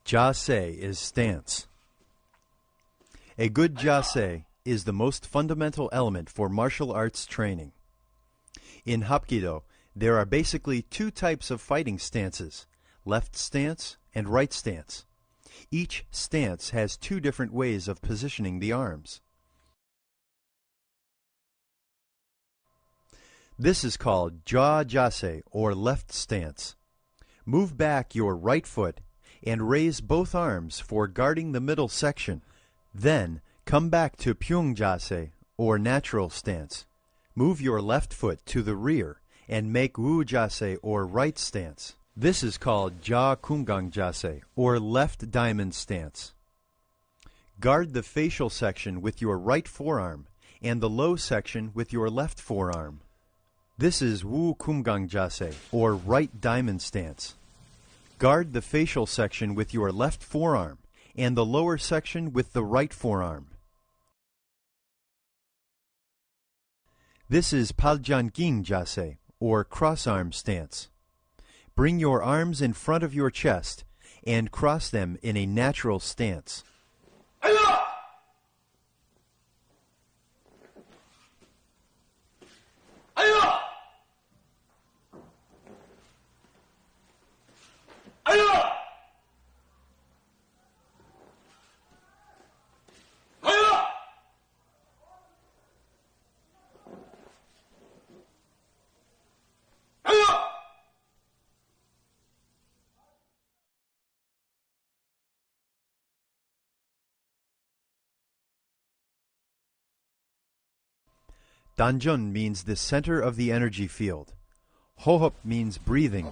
Jase is stance. A good jase is the most fundamental element for martial arts training. In Hapkido, there are basically two types of fighting stances, left stance and right stance. Each stance has two different ways of positioning the arms. This is called Ja Jase, or left stance. Move back your right foot and raise both arms for guarding the middle section. Then come back to Pyung Jase, or natural stance. Move your left foot to the rear and make Wu Jase, or right stance. This is called Ja Kumgang Jase, or left diamond stance. Guard the facial section with your right forearm and the low section with your left forearm. This is Wu Kumgang Jase, or right diamond stance. Guard the facial section with your left forearm and the lower section with the right forearm. This is Paljanging Jase, or cross-arm stance. Bring your arms in front of your chest and cross them in a natural stance. Danjun means the center of the energy field. Hohop means breathing.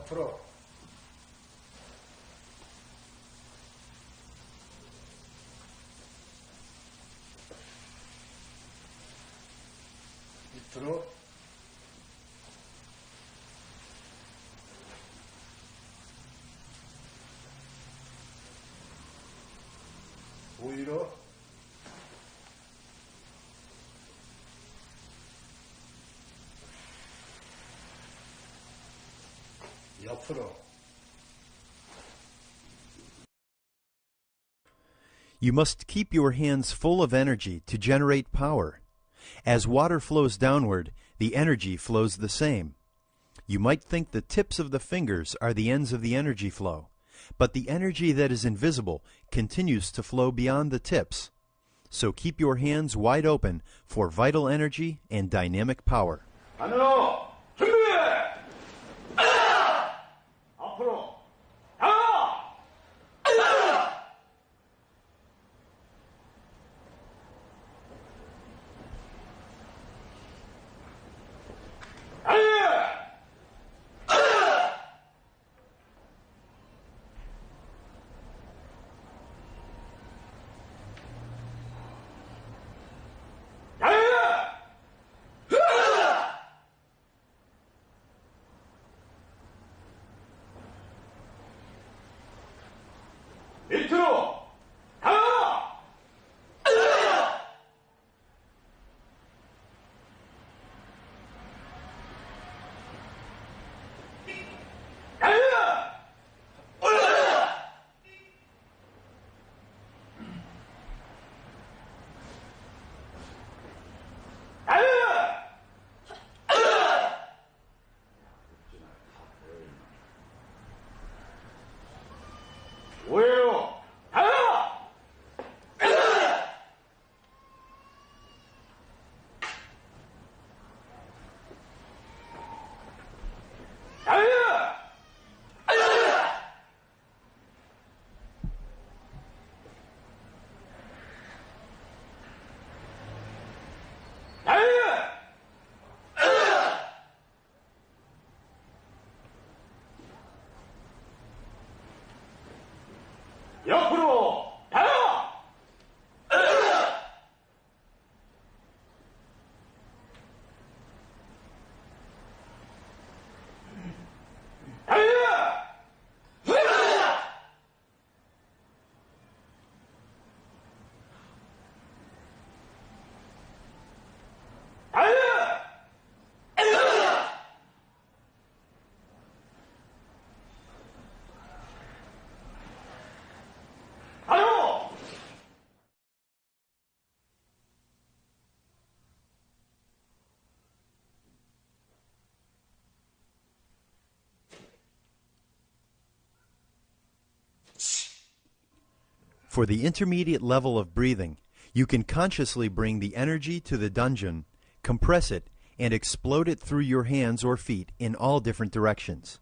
오히려 옆으로. You must keep your hands full of energy to generate power. As water flows downward, the energy flows the same. You might think the tips of the fingers are the ends of the energy flow, but the energy that is invisible continues to flow beyond the tips. So keep your hands wide open for vital energy and dynamic power. 안으로 준비! 앞으로 For the intermediate level of breathing, you can consciously bring the energy to the dungeon, compress it, and explode it through your hands or feet in all different directions.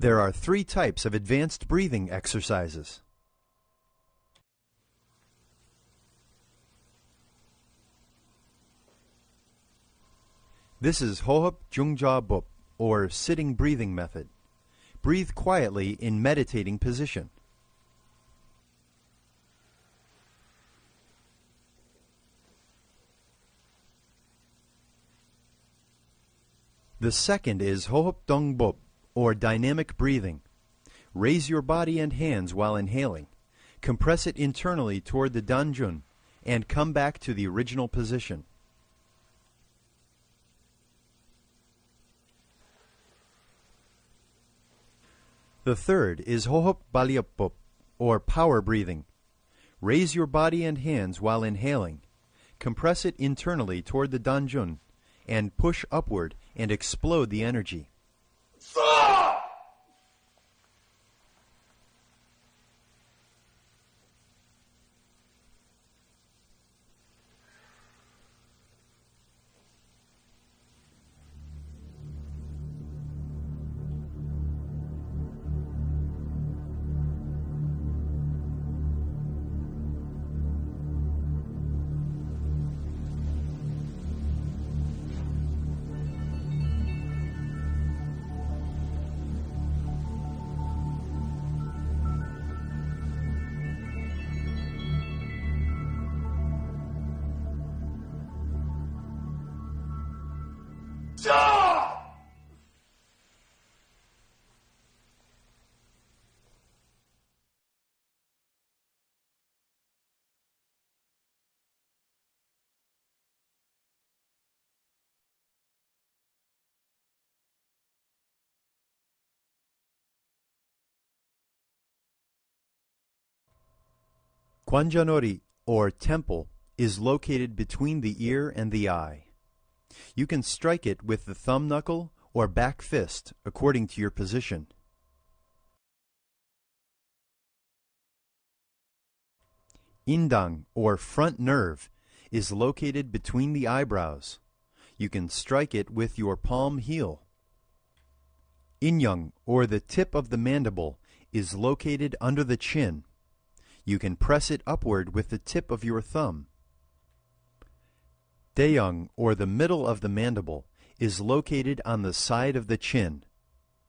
There are 3 types of advanced breathing exercises. This is Hohop Jungja Bop, or sitting breathing method. Breathe quietly in meditating position. The second is Hohop Dong Bop, or dynamic breathing. Raise your body and hands while inhaling. Compress it internally toward the danjun and come back to the original position. The third is Hohop Balyapop, or power breathing. Raise your body and hands while inhaling. Compress it internally toward the danjun and push upward and explode the energy. Kwanjanori, or temple, is located between the ear and the eye. You can strike it with the thumb knuckle or back fist according to your position. Indang, or front nerve, is located between the eyebrows. You can strike it with your palm heel. Inyang, or the tip of the mandible, is located under the chin. You can press it upward with the tip of your thumb. Daeung, or the middle of the mandible, is located on the side of the chin.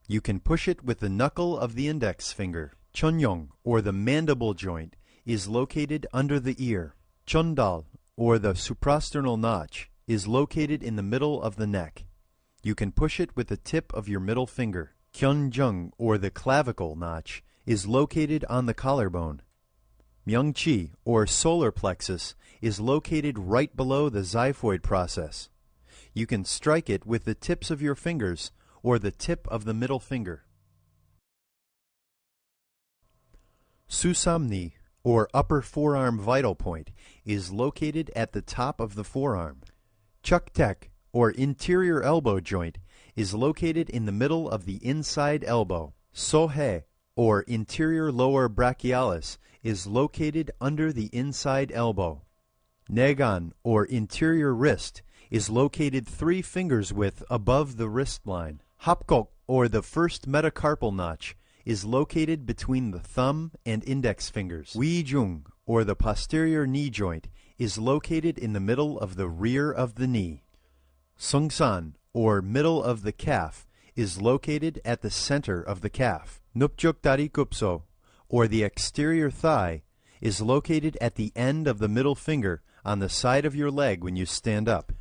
You can push it with the knuckle of the index finger. Chonyong, or the mandible joint, is located under the ear. Chondal, or the suprasternal notch, is located in the middle of the neck. You can push it with the tip of your middle finger. Kyunjung, or the clavicle notch, is located on the collarbone. Myungchi, or solar plexus, is located right below the xiphoid process. You can strike it with the tips of your fingers or the tip of the middle finger. Susamni, or upper forearm vital point, is located at the top of the forearm. Chuktek, or interior elbow joint, is located in the middle of the inside elbow. Sohe, or interior lower brachialis, is located under the inside elbow. Negan, or interior wrist, is located 3 fingers width above the wrist line. Hapkok, or the first metacarpal notch, is located between the thumb and index fingers. Wijung, or the posterior knee joint, is located in the middle of the rear of the knee. Sungsan, or middle of the calf, is located at the center of the calf. Nupjuk Darikupso, or the exterior thigh, is located at the end of the middle finger on the side of your leg when you stand up.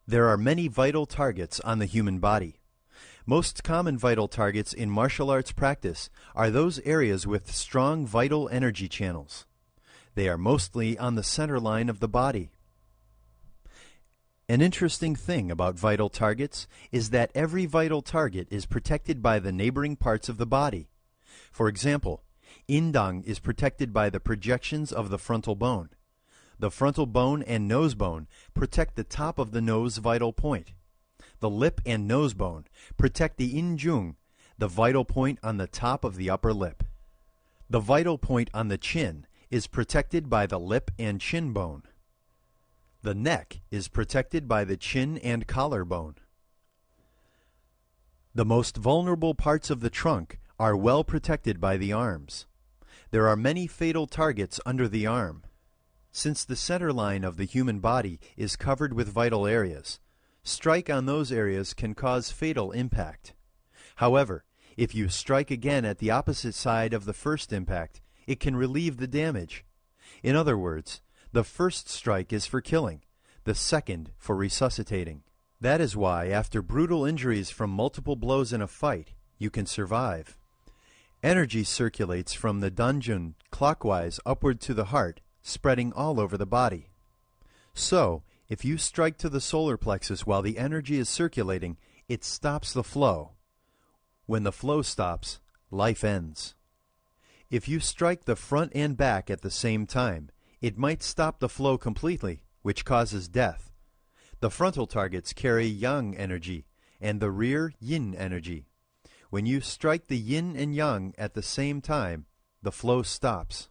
There are many vital targets on the human body. Most common vital targets in martial arts practice are those areas with strong vital energy channels. They are mostly on the center line of the body. An interesting thing about vital targets is that every vital target is protected by the neighboring parts of the body. For example, indang is protected by the projections of the frontal bone. The frontal bone and nose bone protect the top of the nose vital point. The lip and nose bone protect the Jung, the vital point on the top of the upper lip. The vital point on the chin is protected by the lip and chin bone. The neck is protected by the chin and collar bone. The most vulnerable parts of the trunk are well protected by the arms. There are many fatal targets under the arm. Since the center line of the human body is covered with vital areas, strike on those areas can cause fatal impact. However, if you strike again at the opposite side of the first impact, it can relieve the damage. In other words, the first strike is for killing, the second for resuscitating. That is why, after brutal injuries from multiple blows in a fight, you can survive. Energy circulates from the danjun clockwise upward to the heart, spreading all over the body. So, if you strike to the solar plexus while the energy is circulating, it stops the flow. When the flow stops, life ends. If you strike the front and back at the same time, it might stop the flow completely, which causes death. The frontal targets carry yang energy, and the rear yin energy. When you strike the yin and yang at the same time, the flow stops.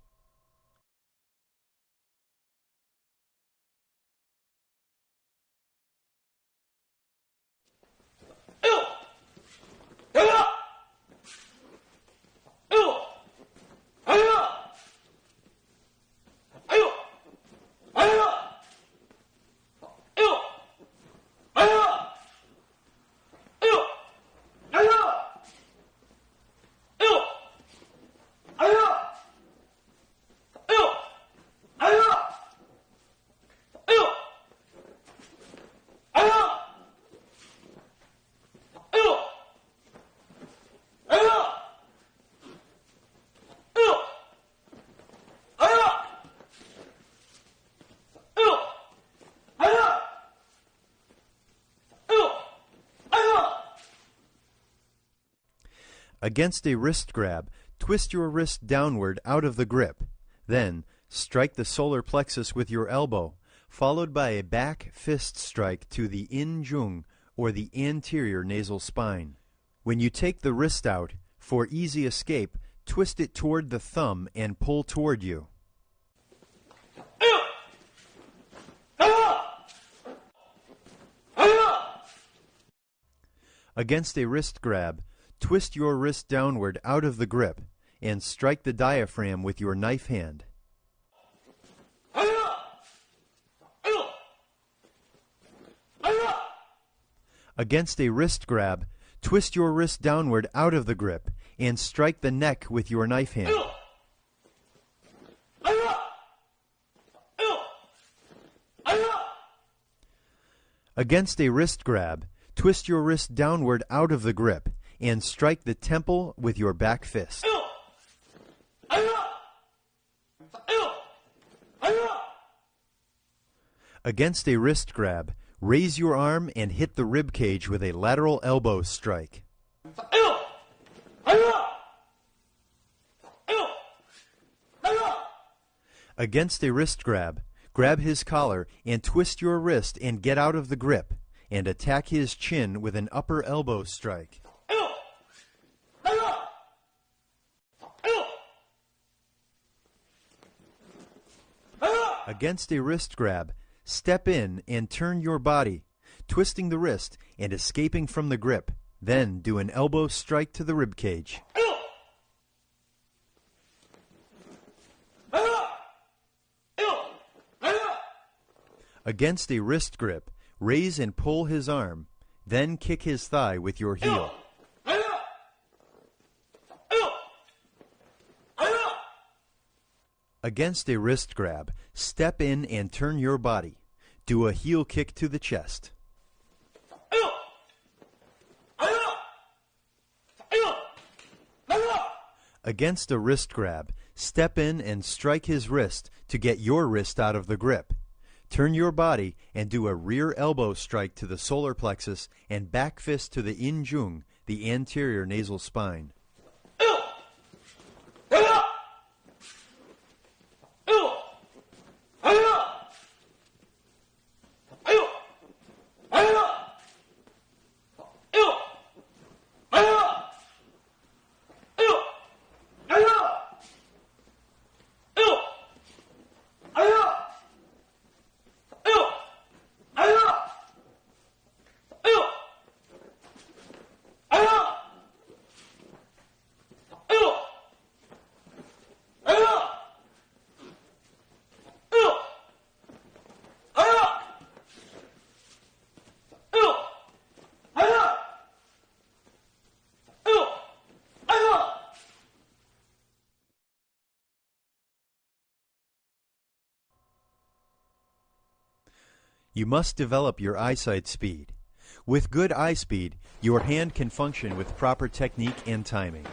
Against a wrist grab, twist your wrist downward out of the grip. Then, strike the solar plexus with your elbow, followed by a back fist strike to the Jung, or the anterior nasal spine. When you take the wrist out, for easy escape, twist it toward the thumb and pull toward you. Against a wrist grab, twist your wrist downward out of the grip and strike the diaphragm with your knife hand. Against a wrist grab, twist your wrist downward out of the grip and strike the neck with your knife hand. Against a wrist grab, twist your wrist downward out of the grip and strike the temple with your back fist. Against a wrist grab, raise your arm and hit the rib cage with a lateral elbow strike. Against a wrist grab, grab his collar and twist your wrist and get out of the grip, and attack his chin with an upper elbow strike. Against a wrist grab, step in and turn your body, twisting the wrist and escaping from the grip. Then do an elbow strike to the rib cage. Against a wrist grip, raise and pull his arm, then kick his thigh with your heel. Against a wrist grab, step in and turn your body. Do a heel kick to the chest. Against a wrist grab, step in and strike his wrist to get your wrist out of the grip. Turn your body and do a rear elbow strike to the solar plexus and back fist to the Jung, the anterior nasal spine. You must develop your eyesight speed. With good eye speed, your hand can function with proper technique and timing.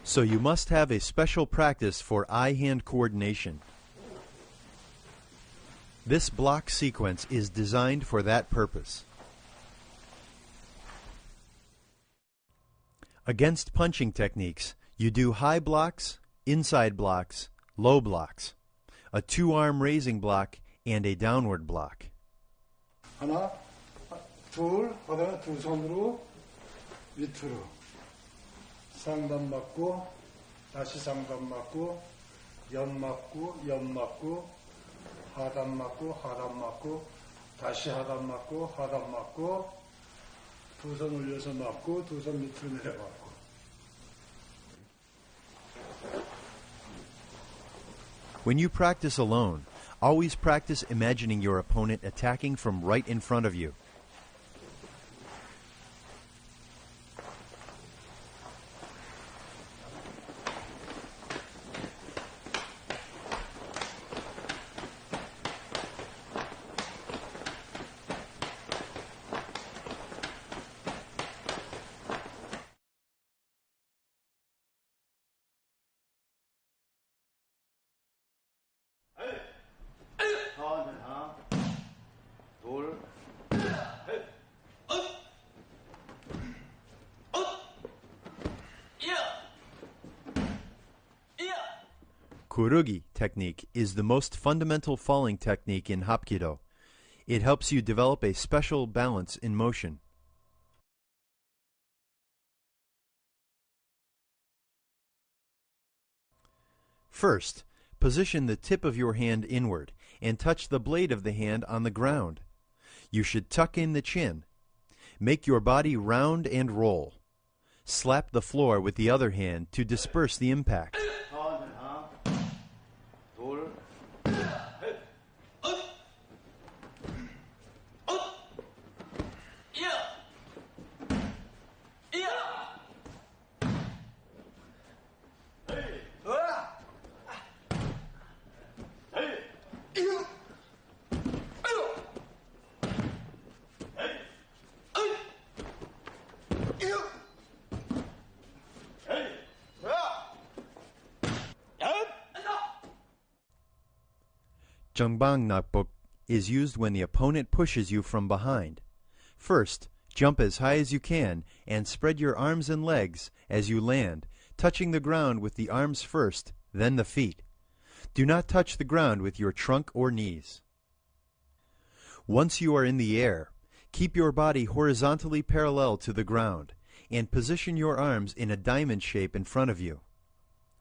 So you must have a special practice for eye-hand coordination. This block sequence is designed for that purpose. Against punching techniques, you do high blocks, inside blocks, low blocks, a two-arm raising block, and a downward block. 하나, 둘, 하다가 두 손으로 밑으로 상단 맞고 다시 상단 맞고 옆 맞고 옆 맞고 하단 맞고 하단 맞고 다시 하단 맞고 하단 맞고 두 손 올려서 맞고 두 손 밑으로 내려맞고. When you practice alone, always practice imagining your opponent attacking from right in front of you. 하나, 둘, Kurugi technique is the most fundamental falling technique in Hapkido. It helps you develop a special balance in motion. First, position the tip of your hand inward and touch the blade of the hand on the ground. You should tuck in the chin. Make your body round and roll. Slap the floor with the other hand to disperse the impact. 하나, 둘, Jungbang nakbok is used when the opponent pushes you from behind. First, jump as high as you can and spread your arms and legs as you land, touching the ground with the arms first, then the feet. Do not touch the ground with your trunk or knees. Once you are in the air, keep your body horizontally parallel to the ground and position your arms in a diamond shape in front of you.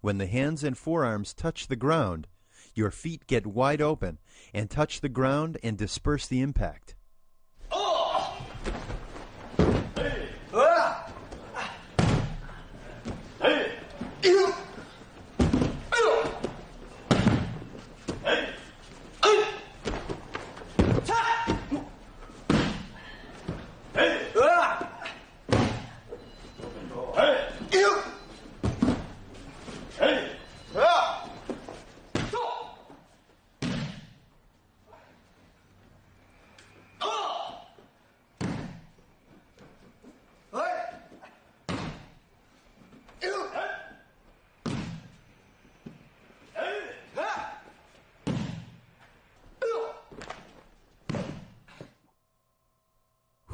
When the hands and forearms touch the ground, your feet get wide open and touch the ground and disperse the impact.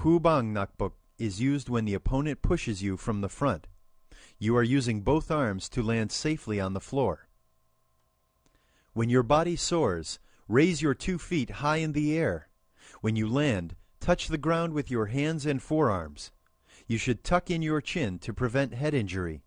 Hubang Nakbok is used when the opponent pushes you from the front. You are using both arms to land safely on the floor. When your body soars, raise your 2 feet high in the air. When you land, touch the ground with your hands and forearms. You should tuck in your chin to prevent head injury.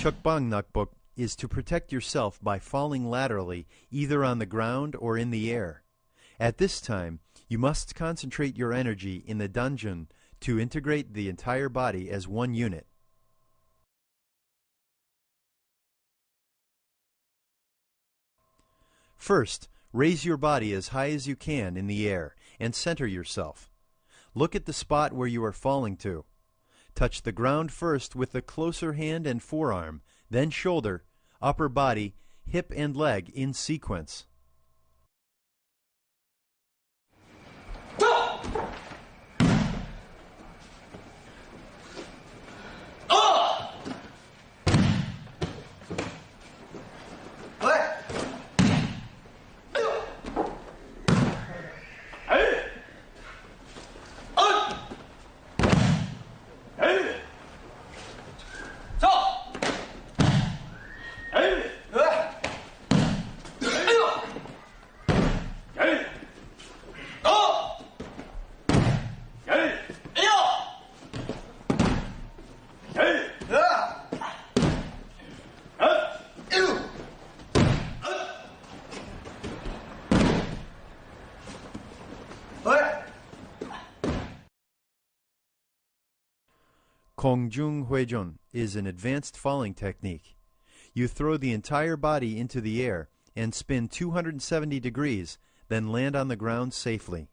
Chukbang Nakbok is to protect yourself by falling laterally, either on the ground or in the air. At this time, you must concentrate your energy in the dungeon to integrate the entire body as one unit. First, raise your body as high as you can in the air and center yourself. Look at the spot where you are falling to. Touch the ground first with the closer hand and forearm, then shoulder, upper body, hip and leg in sequence. Kongjung Huejon is an advanced falling technique. You throw the entire body into the air and spin 270 degrees, then land on the ground safely.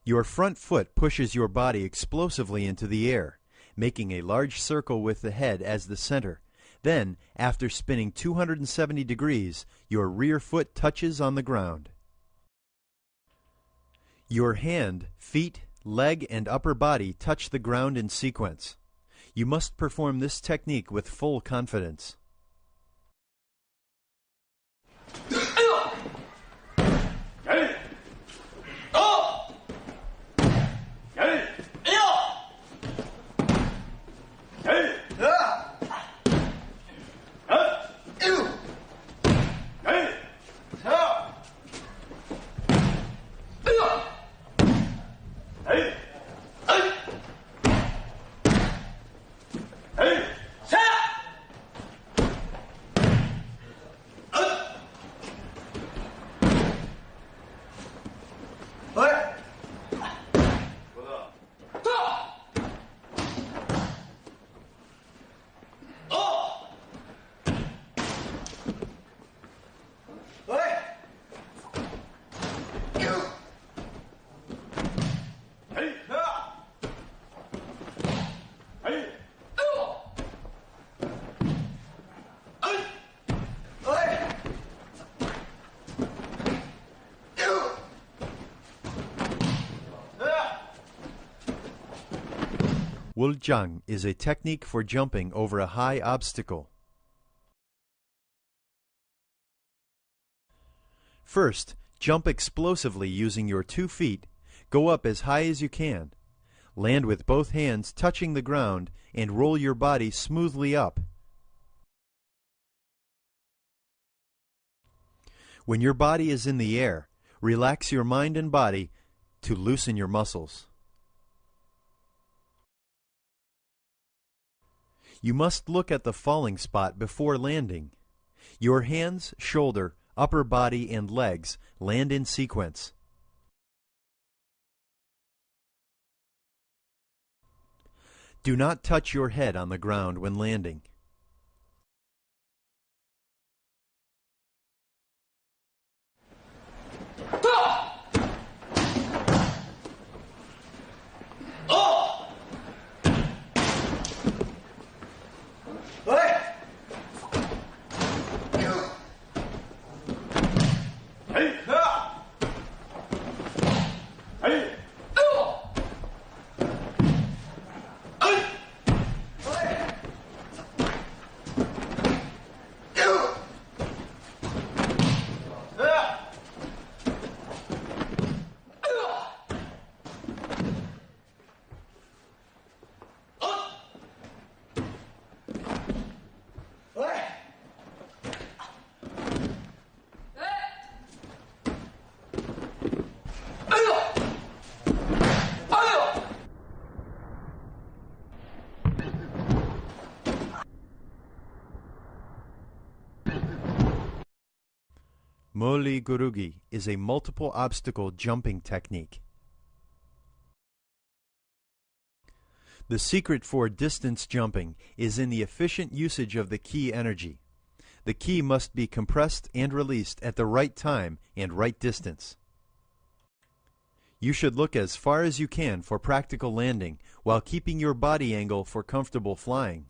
Your front foot pushes your body explosively into the air, making a large circle with the head as the center. Then, after spinning 270 degrees, your rear foot touches on the ground. Your hand, feet, leg, and upper body touch the ground in sequence. You must perform this technique with full confidence. Wuljang is a technique for jumping over a high obstacle. First, jump explosively using your 2 feet. Go up as high as you can. Land with both hands touching the ground and roll your body smoothly up. When your body is in the air, relax your mind and body to loosen your muscles. You must look at the falling spot before landing. Your hands, shoulder, upper body, and legs land in sequence. Do not touch your head on the ground when landing. Moli gurugi is a multiple obstacle jumping technique. The secret for distance jumping is in the efficient usage of the ki energy. The ki must be compressed and released at the right time and right distance. You should look as far as you can for practical landing while keeping your body angle for comfortable flying.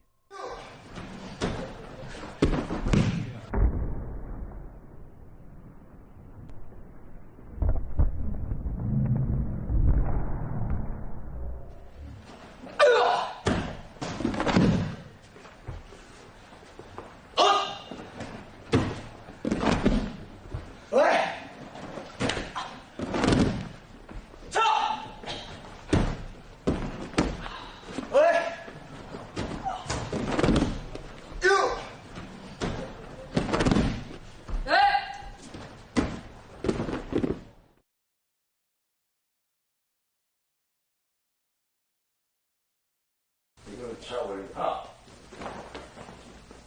차 올리고 하나,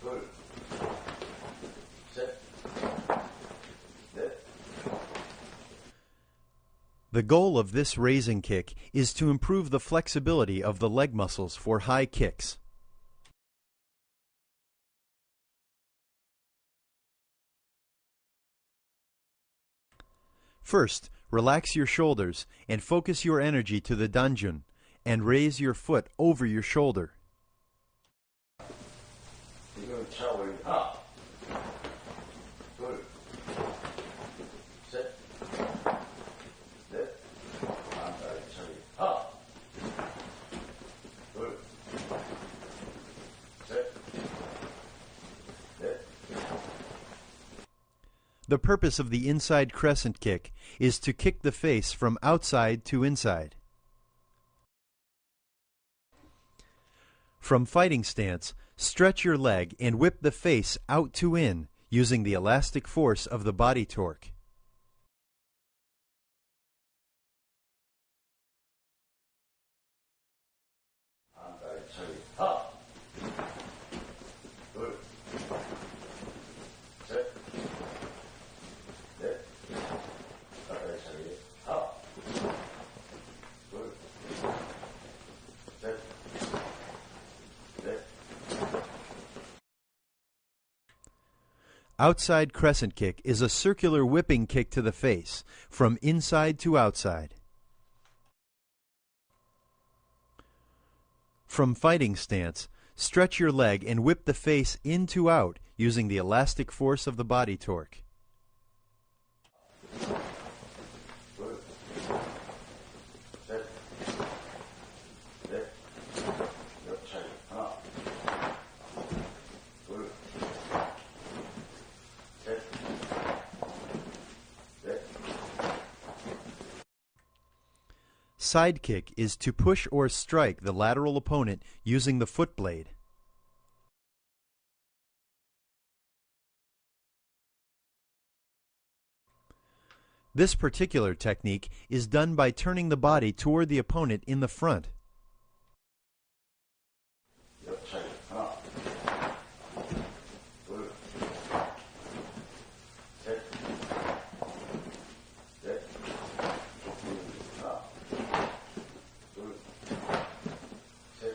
둘, 셋, 넷. The goal of this raising kick is to improve the flexibility of the leg muscles for high kicks. First, relax your shoulders and focus your energy to the danjun, and raise your foot over your shoulder. 이거 차 올리고 하나, 둘, 셋, 넷. 안다리 차기 하나, 둘, 셋, 넷. The purpose of the inside crescent kick is to kick the face from outside to inside. From fighting stance, stretch your leg and whip the face out to in using the elastic force of the body torque. 안다리 차기 하나, 둘, 셋, 넷. 안다리 차기 하나, 둘, 셋. Outside crescent kick is a circular whipping kick to the face, from inside to outside. From fighting stance, stretch your leg and whip the face in to out using the elastic force of the body torque. Side kick is to push or strike the lateral opponent using the foot blade. This particular technique is done by turning the body toward the opponent in the front. 옆차기 하나, 둘, 셋, 넷, 하나, 둘, 셋,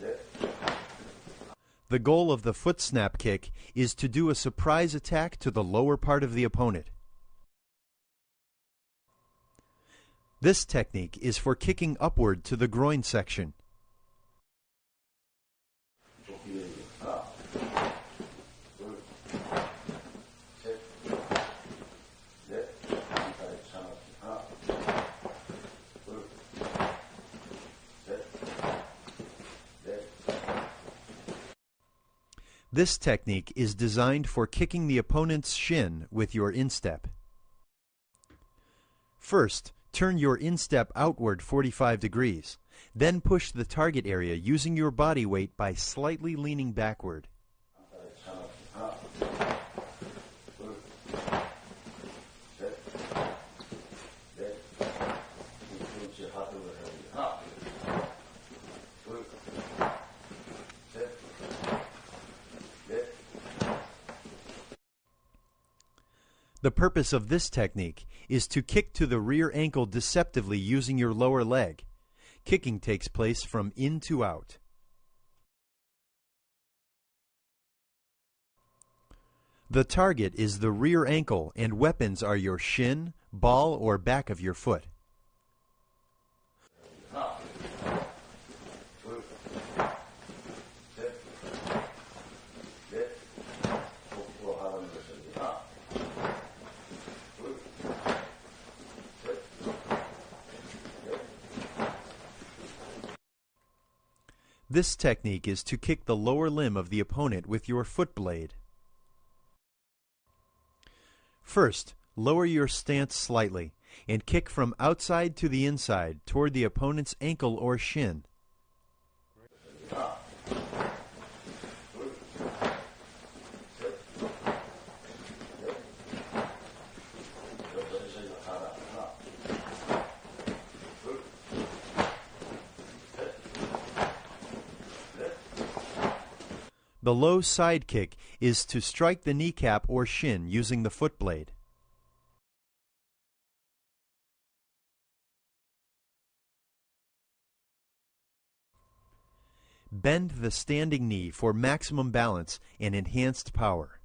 넷. The goal of the foot snap kick is to do a surprise attack to the lower part of the opponent. This technique is for kicking upward to the groin section. 하나, 둘, 셋, 넷, 다리 차놓기 하나, 둘, 셋, 넷. This technique is designed for kicking the opponent's shin with your instep. First, turn your instep outward 45 degrees. Then push the target area using your body weight by slightly leaning backward. 다리 차놓기 하나, 둘, 셋, 넷. 뒤꿈치 하승을 해보기 하나, 둘, 셋, 넷. The purpose of this technique is to kick to the rear ankle deceptively using your lower leg. Kicking takes place from in to out. The target is the rear ankle and weapons are your shin, ball, or back of your foot. 하나, 둘, 셋, 넷. 복부 하는 것은 하나, 둘, 셋, 넷. This technique is to kick the lower limb of the opponent with your foot blade. First, lower your stance slightly and kick from outside to the inside toward the opponent's ankle or shin. 하나, 둘, 셋, 넷. 옆전신 하나, 둘, 셋, 넷. The low side kick is to strike the kneecap or shin using the foot blade. Bend the standing knee for maximum balance and enhanced power.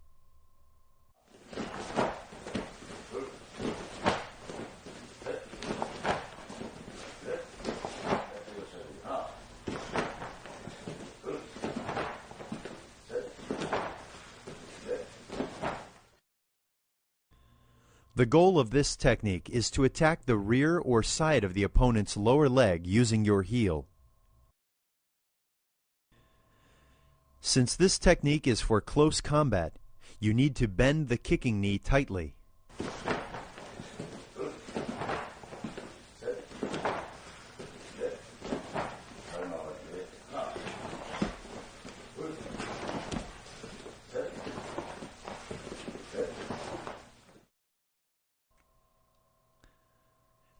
The goal of this technique is to attack the rear or side of the opponent's lower leg using your heel. Since this technique is for close combat, you need to bend the kicking knee tightly.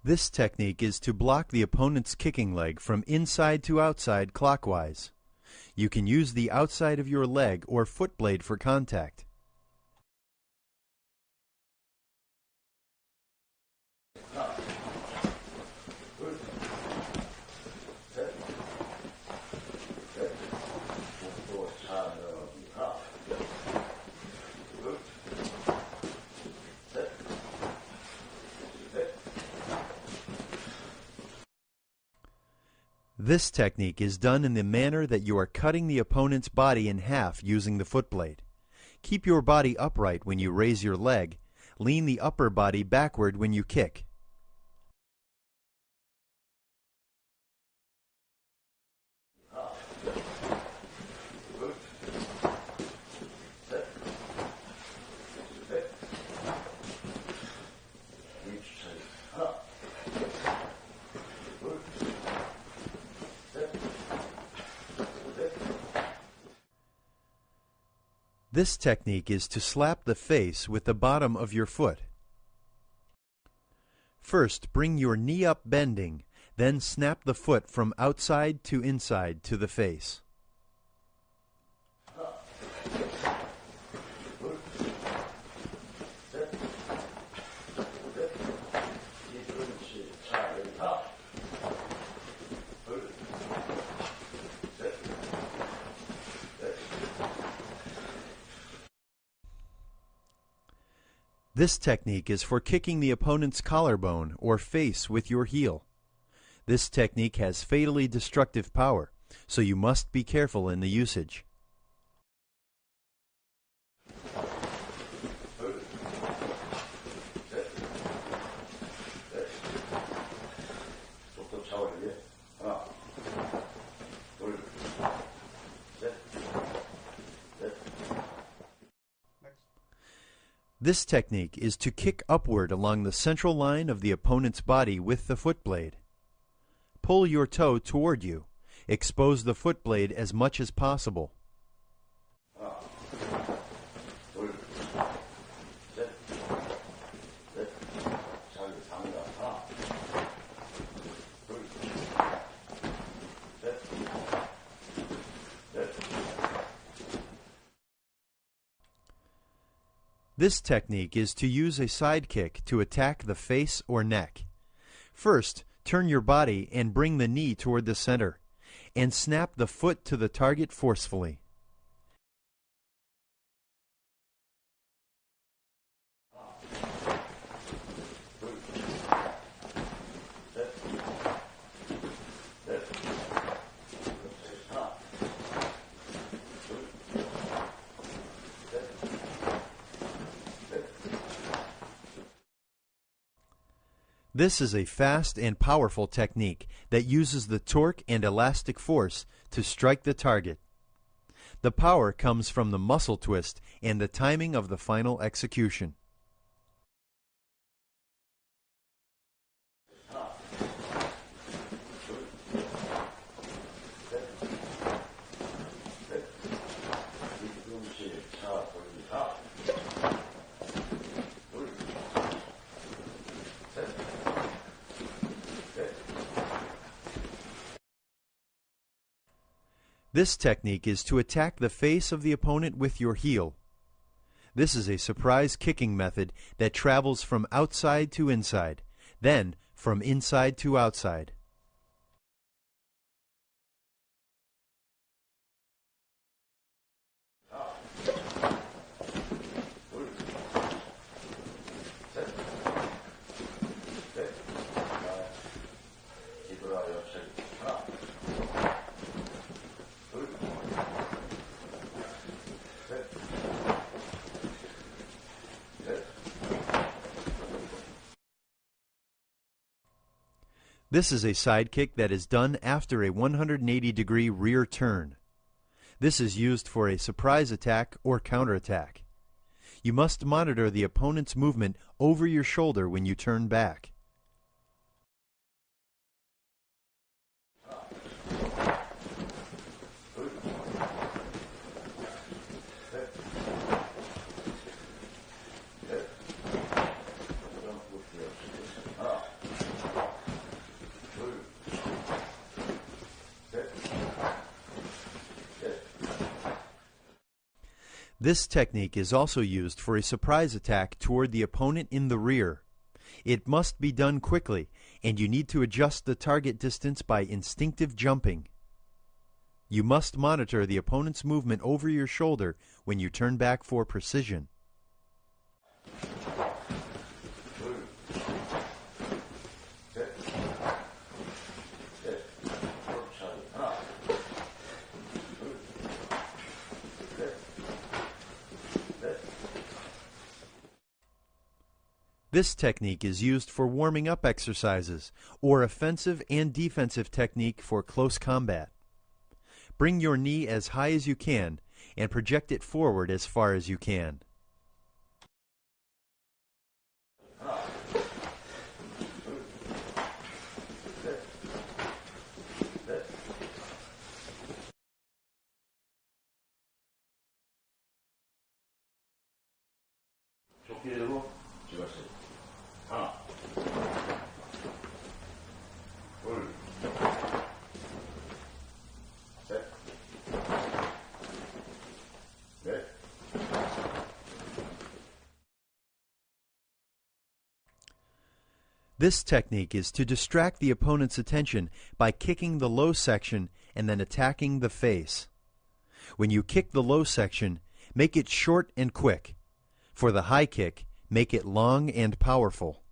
This technique is to block the opponent's kicking leg from inside to outside clockwise. You can use the outside of your leg or foot blade for contact. This technique is done in the manner that you are cutting the opponent's body in half using the foot blade. Keep your body upright when you raise your leg. Lean the upper body backward when you kick. This technique is to slap the face with the bottom of your foot. First, bring your knee up bending, then snap the foot from outside to inside to the face. This technique is for kicking the opponent's collarbone or face with your heel. This technique has fatally destructive power, so you must be careful in the usage. This technique is to kick upward along the central line of the opponent's body with the foot blade. Pull your toe toward you. Expose the foot blade as much as possible. This technique is to use a side kick to attack the face or neck. First, turn your body and bring the knee toward the center, and snap the foot to the target forcefully. This is a fast and powerful technique that uses the torque and elastic force to strike the target. The power comes from the muscle twist and the timing of the final execution. This technique is to attack the face of the opponent with your heel. This is a surprise kicking method that travels from outside to inside, then from inside to outside. This is a side kick that is done after a 180-degree rear turn. This is used for a surprise attack or counterattack. You must monitor the opponent's movement over your shoulder when you turn back. This technique is also used for a surprise attack toward the opponent in the rear. It must be done quickly, and you need to adjust the target distance by instinctive jumping. You must monitor the opponent's movement over your shoulder when you turn back for precision. This technique is used for warming up exercises or offensive and defensive technique for close combat. Bring your knee as high as you can and project it forward as far as you can. 조끼 들고 집었어요. 하나, This technique is to distract the opponent's attention by kicking the low section and then attacking the face. When you kick the low section, make it short and quick. For the high kick, make it long and powerful.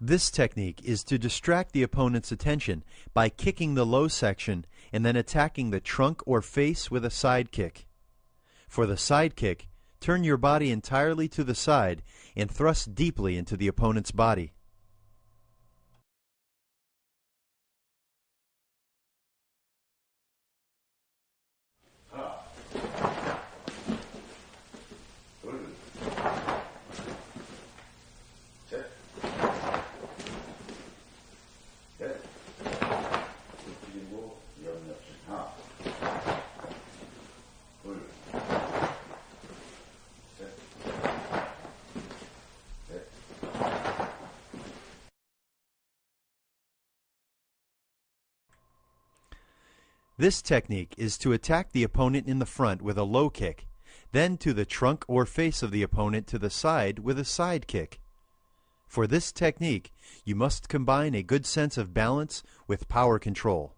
This technique is to distract the opponent's attention by kicking the low section and then attacking the trunk or face with a side kick. For the side kick, turn your body entirely to the side and thrust deeply into the opponent's body. This technique is to attack the opponent in the front with a low kick, then to the trunk or face of the opponent to the side with a side kick. For this technique, you must combine a good sense of balance with power control.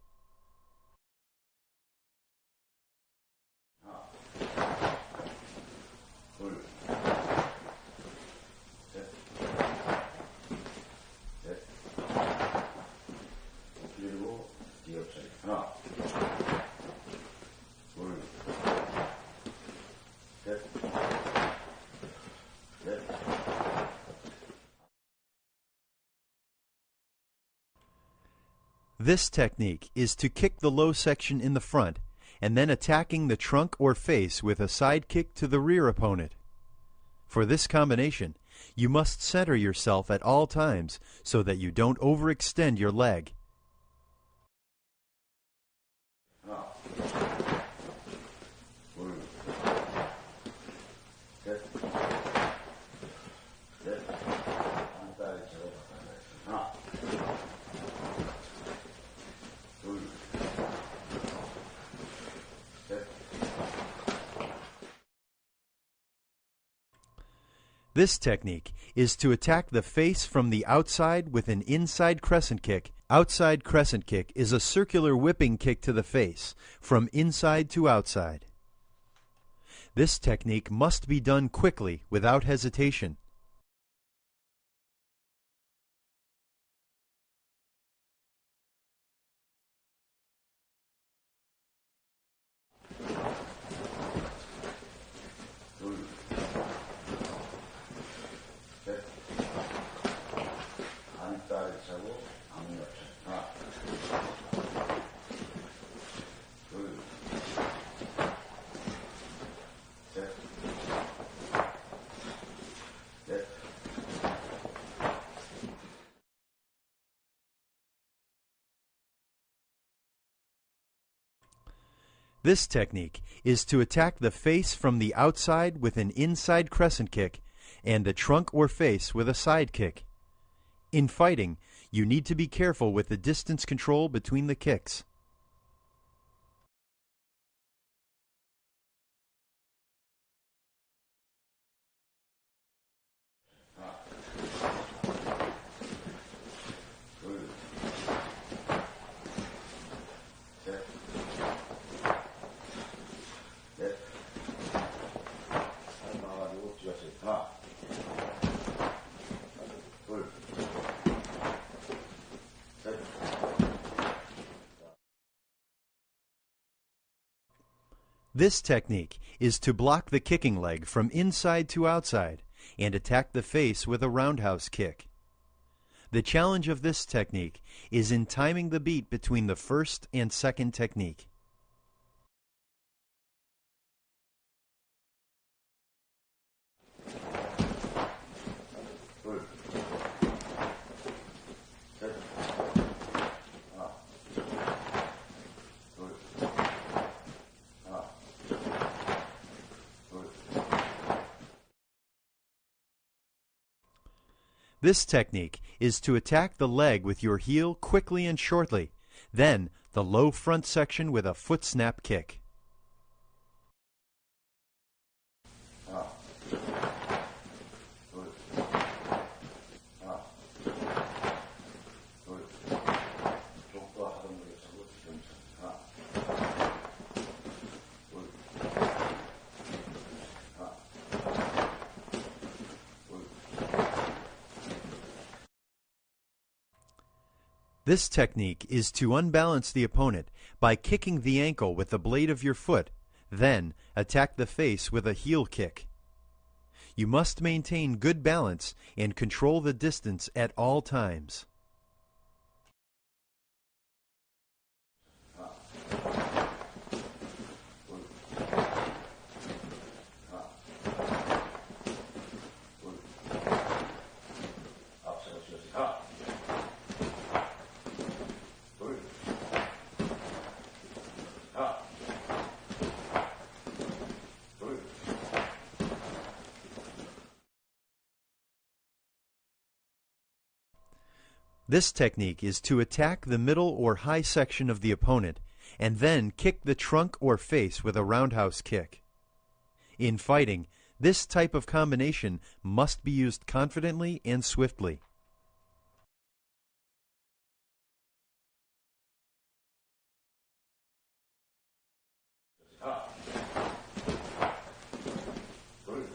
This technique is to kick the low section in the front and then attacking the trunk or face with a side kick to the rear opponent. For this combination, you must center yourself at all times so that you don't overextend your leg. This technique is to attack the face from the outside with an inside crescent kick. Outside crescent kick is a circular whipping kick to the face, from inside to outside. This technique must be done quickly, without hesitation. This technique is to attack the face from the outside with an inside crescent kick and the trunk or face with a side kick. In fighting, you need to be careful with the distance control between the kicks. This technique is to block the kicking leg from inside to outside and attack the face with a roundhouse kick. The challenge of this technique is in timing the beat between the first and second technique. 둘, 셋, 하나, 둘, 하나, 둘. This technique is to attack the leg with your heel quickly and shortly, then the low front section with a foot snap kick. 하나, 둘, 하나, 둘. 족과 하던 거에 서로 지금 하나, 둘, 하나, 둘. This technique is to unbalance the opponent by kicking the ankle with the blade of your foot, then attack the face with a heel kick. You must maintain good balance and control the distance at all times. 앞서서 쉬어서 하나, 둘, 하나, 둘. This technique is to attack the middle or high section of the opponent and then kick the trunk or face with a roundhouse kick. In fighting, this type of combination must be used confidently and swiftly. 하나, 둘,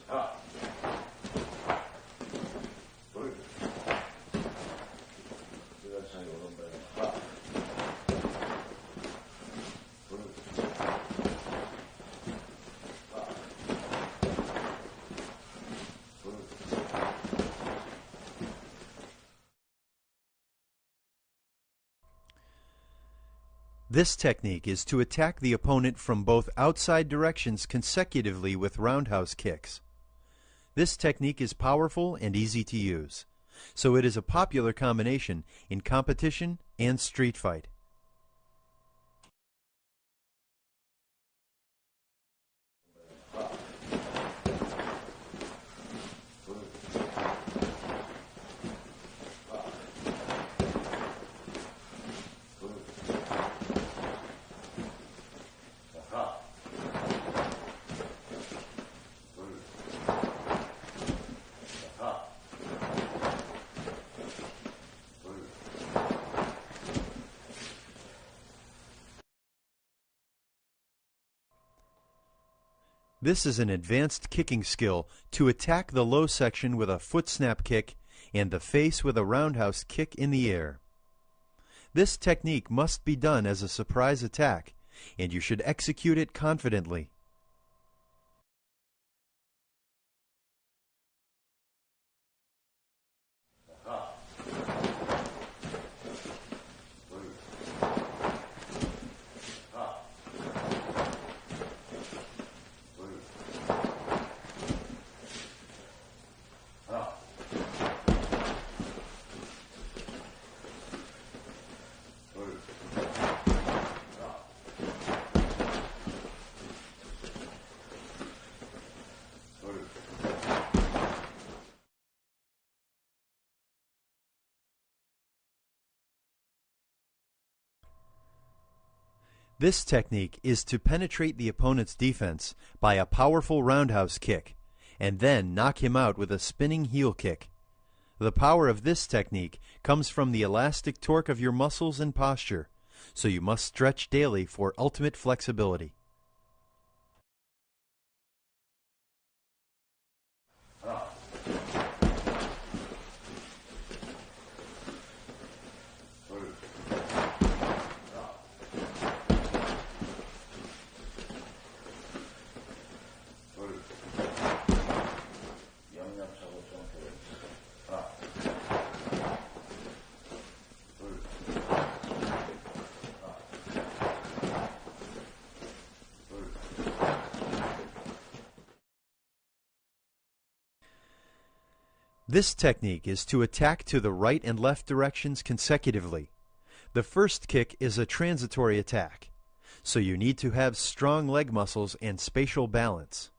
하나, 둘. 시간 차이 오른발 하나, 둘, 하나, 둘. This technique is to attack the opponent from both outside directions consecutively with roundhouse kicks. This technique is powerful and easy to use, so it is a popular combination in competition and street fight. This is an advanced kicking skill to attack the low section with a foot snap kick and the face with a roundhouse kick in the air. This technique must be done as a surprise attack, and you should execute it confidently. This technique is to penetrate the opponent's defense by a powerful roundhouse kick, and then knock him out with a spinning heel kick. The power of this technique comes from the elastic torque of your muscles and posture, so you must stretch daily for ultimate flexibility. 양념차고 좀 This technique is to attack to the right and left directions consecutively. The first kick is a transitory attack, so you need to have strong leg muscles and spatial balance.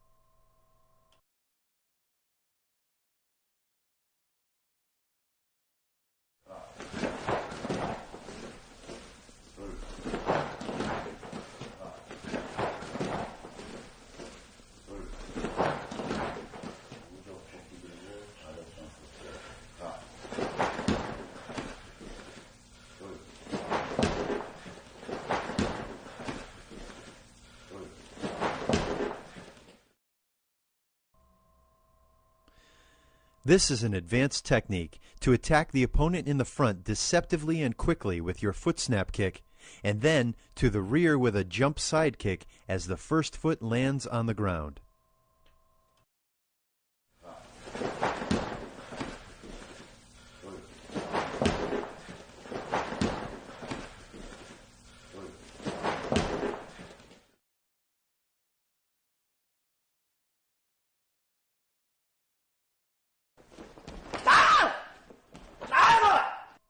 This is an advanced technique to attack the opponent in the front deceptively and quickly with your foot snap kick, and then to the rear with a jump side kick as the first foot lands on the ground.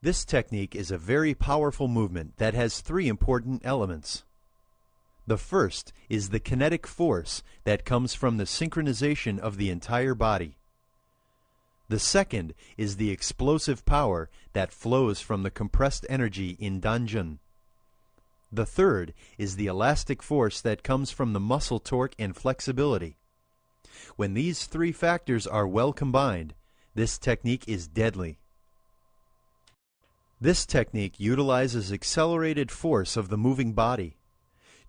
This technique is a very powerful movement that has three important elements. The first is the kinetic force that comes from the synchronization of the entire body. The second is the explosive power that flows from the compressed energy in Danjun. The third is the elastic force that comes from the muscle torque and flexibility. When these three factors are well combined, this technique is deadly. This technique utilizes accelerated force of the moving body.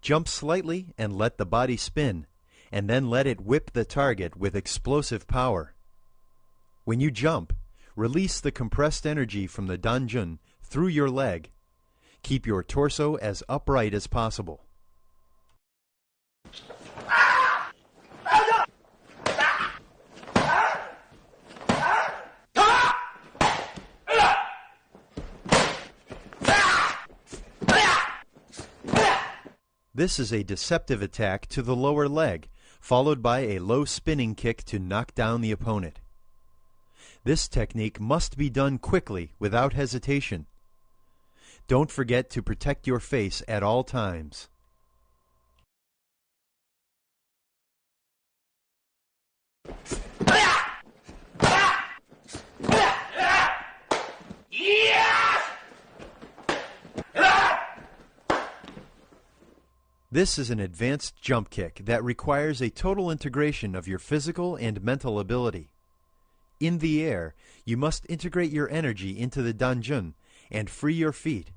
Jump slightly and let the body spin, and then let it whip the target with explosive power. When you jump, release the compressed energy from the danjun through your leg. Keep your torso as upright as possible. This is a deceptive attack to the lower leg, followed by a low spinning kick to knock down the opponent. This technique must be done quickly, without hesitation. Don't forget to protect your face at all times. This is an advanced jump kick that requires a total integration of your physical and mental ability. In the air, you must integrate your energy into the danjun and free your feet.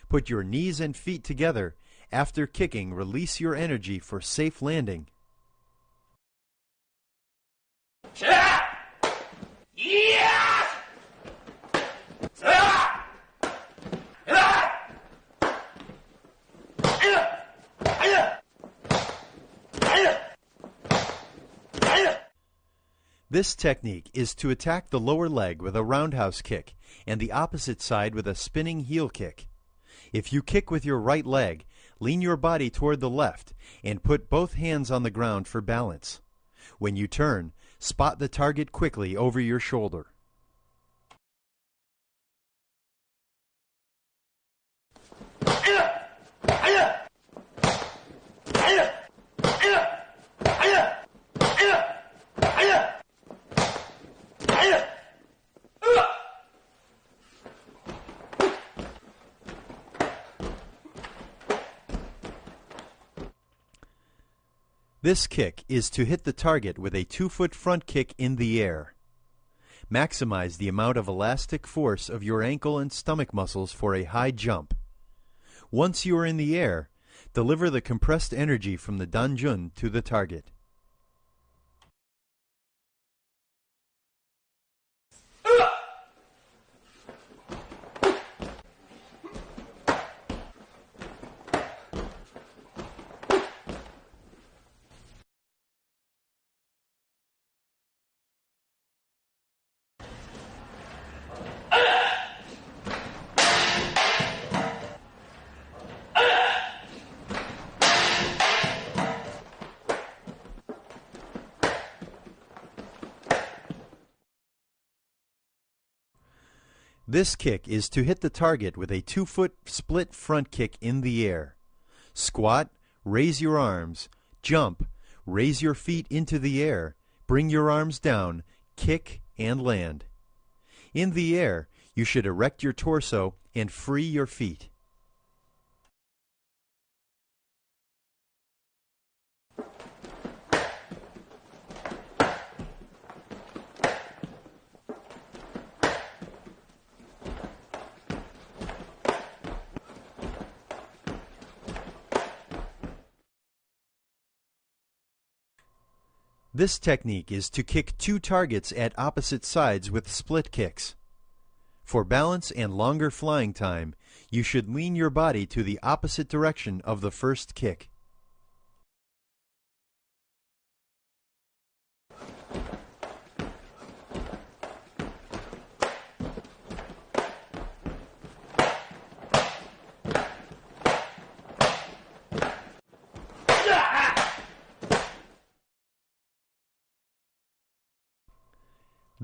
Put your knees and feet together. After kicking, release your energy for safe landing. This technique is to attack the lower leg with a roundhouse kick and the opposite side with a spinning heel kick. If you kick with your right leg, lean your body toward the left and put both hands on the ground for balance. When you turn, spot the target quickly over your shoulder. This kick is to hit the target with a 2-foot front kick in the air. Maximize the amount of elastic force of your ankle and stomach muscles for a high jump. Once you are in the air, deliver the compressed energy from the danjun to the target. This kick is to hit the target with a 2-foot split front kick in the air. Squat, raise your arms, jump, raise your feet into the air, bring your arms down, kick, and land. In the air, you should erect your torso and free your feet. This technique is to kick 2 targets at opposite sides with split kicks. For balance and longer flying time, you should lean your body to the opposite direction of the first kick.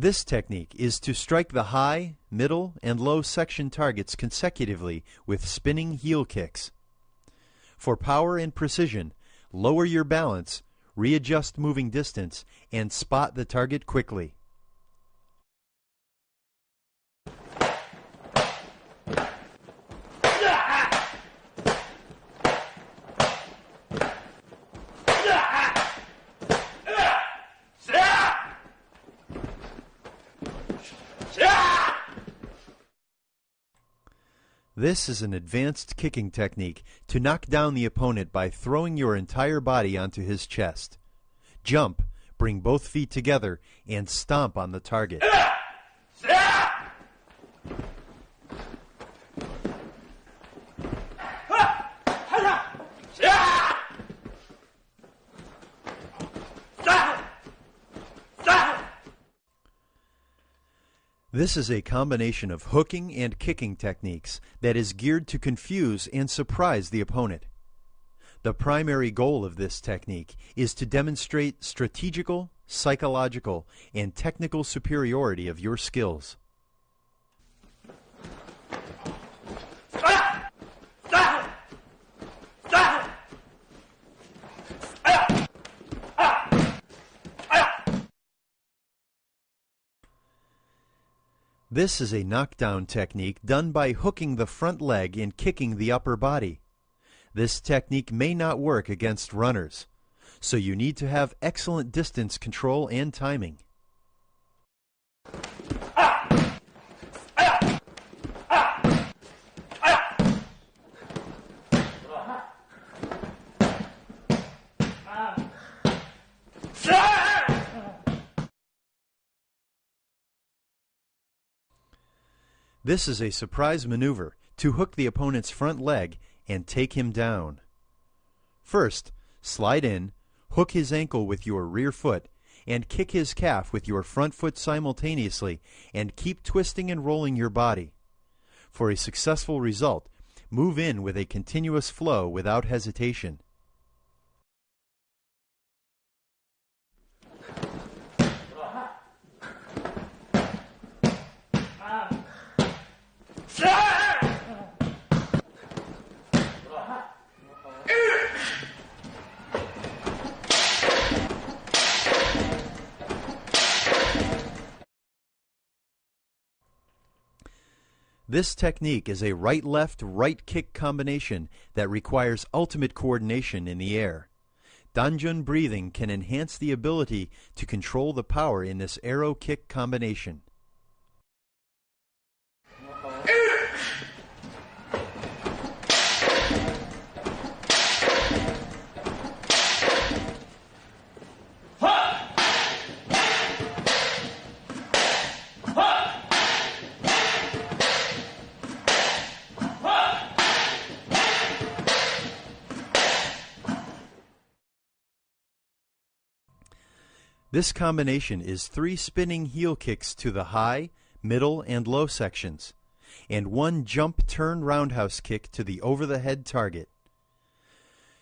This technique is to strike the high, middle, and low section targets consecutively with spinning heel kicks. For power and precision, lower your balance, readjust moving distance, and spot the target quickly. This is an advanced kicking technique to knock down the opponent by throwing your entire body onto his chest. Jump, bring both feet together, and stomp on the target. This is a combination of hooking and kicking techniques that is geared to confuse and surprise the opponent. The primary goal of this technique is to demonstrate strategical, psychological, and technical superiority of your skills. This is a knockdown technique done by hooking the front leg and kicking the upper body. This technique may not work against runners, so you need to have excellent distance control and timing. This is a surprise maneuver to hook the opponent's front leg and take him down. First, slide in, hook his ankle with your rear foot, and kick his calf with your front foot simultaneously, and keep twisting and rolling your body. For a successful result, move in with a continuous flow without hesitation. This technique is a right-left, right-kick combination that requires ultimate coordination in the air. Danjun breathing can enhance the ability to control the power in this arrow kick combination. This combination is 3 spinning heel kicks to the high, middle, and low sections, and 1 jump turn roundhouse kick to the over-the-head target.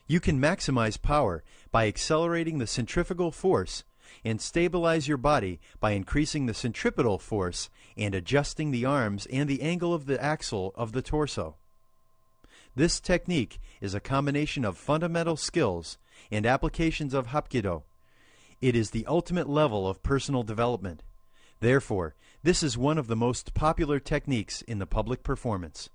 You can maximize power by accelerating the centrifugal force and stabilize your body by increasing the centripetal force and adjusting the arms and the angle of the axle of the torso. This technique is a combination of fundamental skills and applications of Hapkido. It is the ultimate level of personal development. Therefore, this is one of the most popular techniques in the public performance.